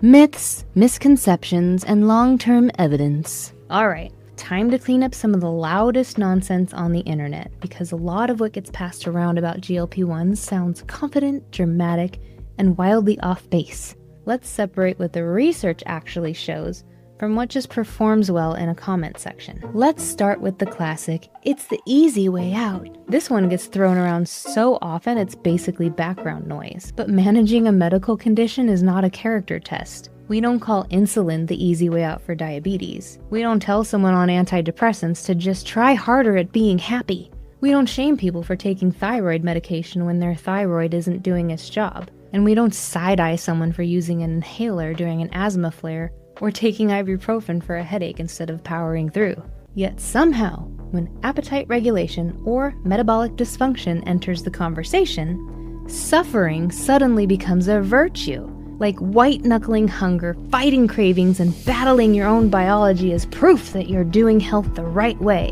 Myths, misconceptions, and long-term evidence. All right, time to clean up some of the loudest nonsense on the internet, because a lot of what gets passed around about GLP-1s sounds confident, dramatic, and wildly off base. Let's separate what the research actually shows from what just performs well in a comment section. Let's start with the classic, it's the easy way out. This one gets thrown around so often it's basically background noise. But managing a medical condition is not a character test. We don't call insulin the easy way out for diabetes. We don't tell someone on antidepressants to just try harder at being happy. We don't shame people for taking thyroid medication when their thyroid isn't doing its job. And we don't side-eye someone for using an inhaler during an asthma flare or taking ibuprofen for a headache instead of powering through. Yet somehow, when appetite regulation or metabolic dysfunction enters the conversation, suffering suddenly becomes a virtue. Like white-knuckling hunger, fighting cravings, and battling your own biology is proof that you're doing health the right way.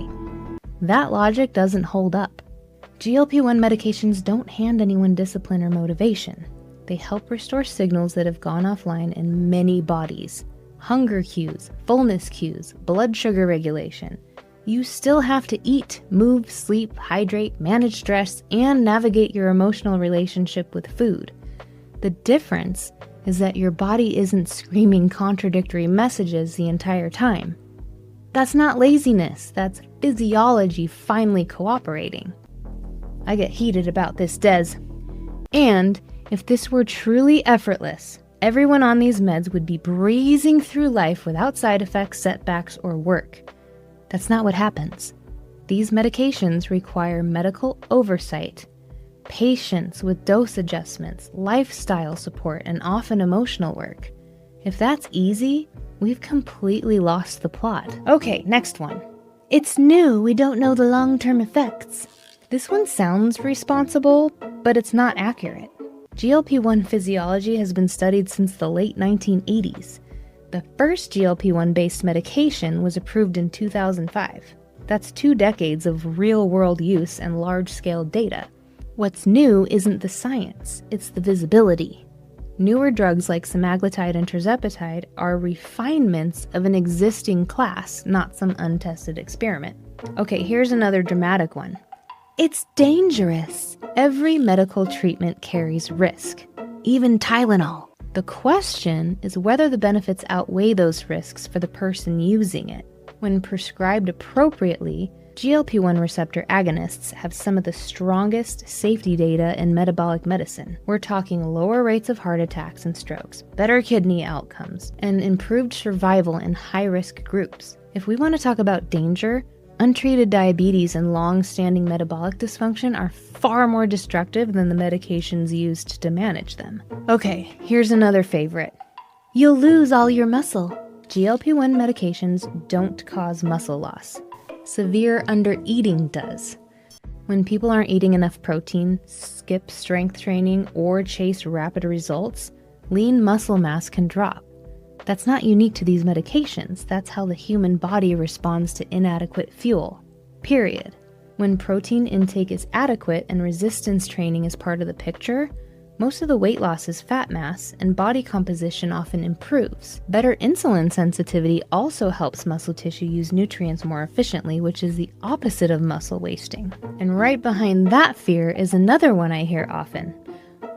That logic doesn't hold up. GLP-1 medications don't hand anyone discipline or motivation. They help restore signals that have gone offline in many bodies. Hunger cues, fullness cues, blood sugar regulation. You still have to eat, move, sleep, hydrate, manage stress, and navigate your emotional relationship with food. The difference is that your body isn't screaming contradictory messages the entire time. That's not laziness, that's physiology finally cooperating. I get heated about this, Des. And if this were truly effortless, everyone on these meds would be breezing through life without side effects, setbacks, or work. That's not what happens. These medications require medical oversight, patience with dose adjustments, lifestyle support, and often emotional work. If that's easy, we've completely lost the plot. Okay, next one. It's new, we don't know the long-term effects. This one sounds responsible, but it's not accurate. GLP-1 physiology has been studied since the late 1980s. The first GLP-1 based medication was approved in 2005. That's 2 decades of real-world use and large-scale data. What's new isn't the science, it's the visibility. Newer drugs like semaglutide and tirzepatide are refinements of an existing class, not some untested experiment. Okay, here's another dramatic one. It's dangerous. Every medical treatment carries risk, even Tylenol. The question is whether the benefits outweigh those risks for the person using it. When prescribed appropriately, GLP-1 receptor agonists have some of the strongest safety data in metabolic medicine. We're talking lower rates of heart attacks and strokes, better kidney outcomes, and improved survival in high-risk groups. If we want to talk about danger, untreated diabetes and long-standing metabolic dysfunction are far more destructive than the medications used to manage them. Okay, here's another favorite. You'll lose all your muscle. GLP-1 medications don't cause muscle loss. Severe undereating does. When people aren't eating enough protein, skip strength training, or chase rapid results, lean muscle mass can drop. That's not unique to these medications. That's how the human body responds to inadequate fuel. Period. When protein intake is adequate and resistance training is part of the picture, most of the weight loss is fat mass and body composition often improves. Better insulin sensitivity also helps muscle tissue use nutrients more efficiently, which is the opposite of muscle wasting. And right behind that fear is another one I hear often.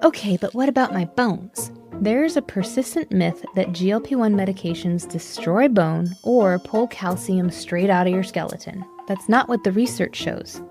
Okay, but what about my bones? There's a persistent myth that GLP-1 medications destroy bone or pull calcium straight out of your skeleton. That's not what the research shows.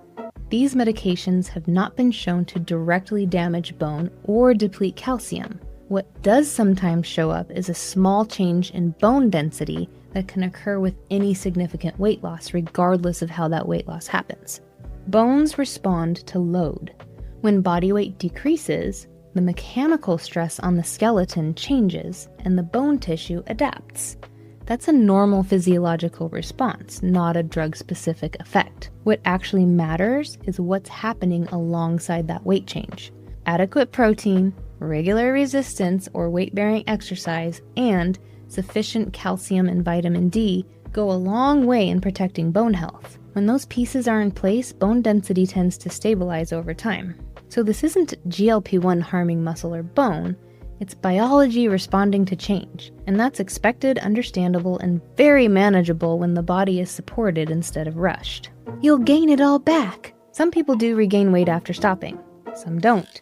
These medications have not been shown to directly damage bone or deplete calcium. What does sometimes show up is a small change in bone density that can occur with any significant weight loss, regardless of how that weight loss happens. Bones respond to load. When body weight decreases, the mechanical stress on the skeleton changes and the bone tissue adapts. That's a normal physiological response, not a drug-specific effect. What actually matters is what's happening alongside that weight change. Adequate protein, regular resistance or weight-bearing exercise, and sufficient calcium and vitamin D go a long way in protecting bone health. When those pieces are in place, bone density tends to stabilize over time. So this isn't GLP-1 harming muscle or bone, It's biology responding to change, and that's expected, understandable, and very manageable when the body is supported instead of rushed. You'll gain it all back. Some people do regain weight after stopping, some don't.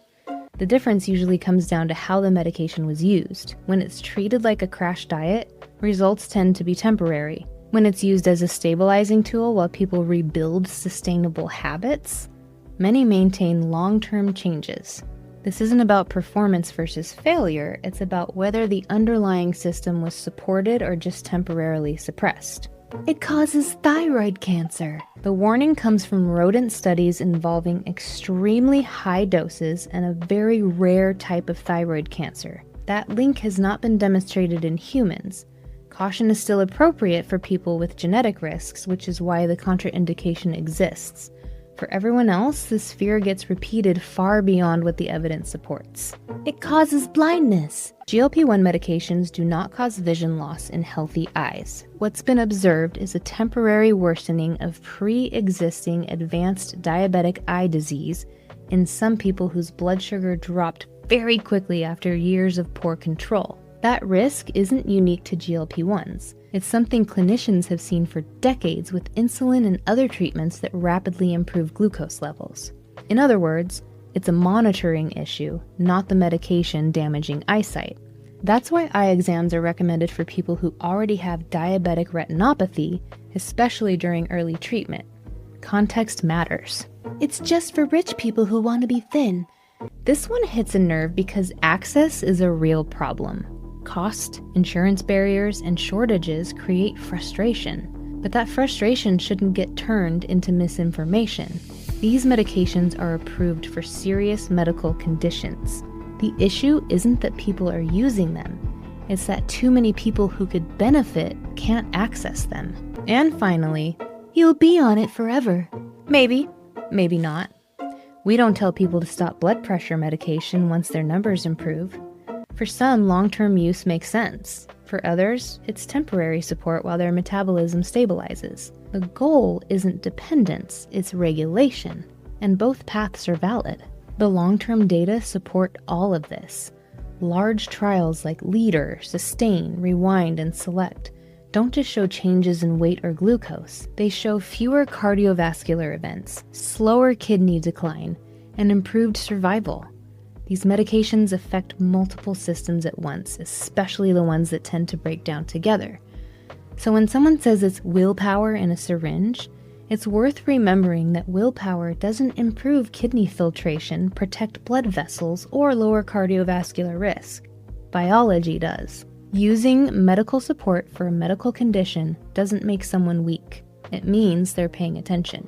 The difference usually comes down to how the medication was used. When it's treated like a crash diet, results tend to be temporary. When it's used as a stabilizing tool while people rebuild sustainable habits, many maintain long-term changes. This isn't about performance versus failure, it's about whether the underlying system was supported or just temporarily suppressed. It causes thyroid cancer. The warning comes from rodent studies involving extremely high doses and a very rare type of thyroid cancer. That link has not been demonstrated in humans. Caution is still appropriate for people with genetic risks, which is why the contraindication exists. For everyone else, this fear gets repeated far beyond what the evidence supports. It causes blindness. GLP-1 medications do not cause vision loss in healthy eyes. What's been observed is a temporary worsening of pre-existing advanced diabetic eye disease in some people whose blood sugar dropped very quickly after years of poor control. That risk isn't unique to GLP-1s. It's something clinicians have seen for decades with insulin and other treatments that rapidly improve glucose levels. In other words, it's a monitoring issue, not the medication damaging eyesight. That's why eye exams are recommended for people who already have diabetic retinopathy, especially during early treatment. Context matters. It's just for rich people who want to be thin. This one hits a nerve because access is a real problem. Cost, insurance barriers, and shortages create frustration. But that frustration shouldn't get turned into misinformation. These medications are approved for serious medical conditions. The issue isn't that people are using them. It's that too many people who could benefit can't access them. And finally, you'll be on it forever. Maybe, maybe not. We don't tell people to stop blood pressure medication once their numbers improve. For some, long-term use makes sense. For others, it's temporary support while their metabolism stabilizes. The goal isn't dependence, it's regulation, and both paths are valid. The long-term data support all of this. Large trials like LEADER, SUSTAIN, REWIND, and SELECT don't just show changes in weight or glucose. They show fewer cardiovascular events, slower kidney decline, and improved survival. These medications affect multiple systems at once, especially the ones that tend to break down together. So when someone says it's willpower in a syringe, it's worth remembering that willpower doesn't improve kidney filtration, protect blood vessels, or lower cardiovascular risk. Biology does. Using medical support for a medical condition doesn't make someone weak. It means they're paying attention.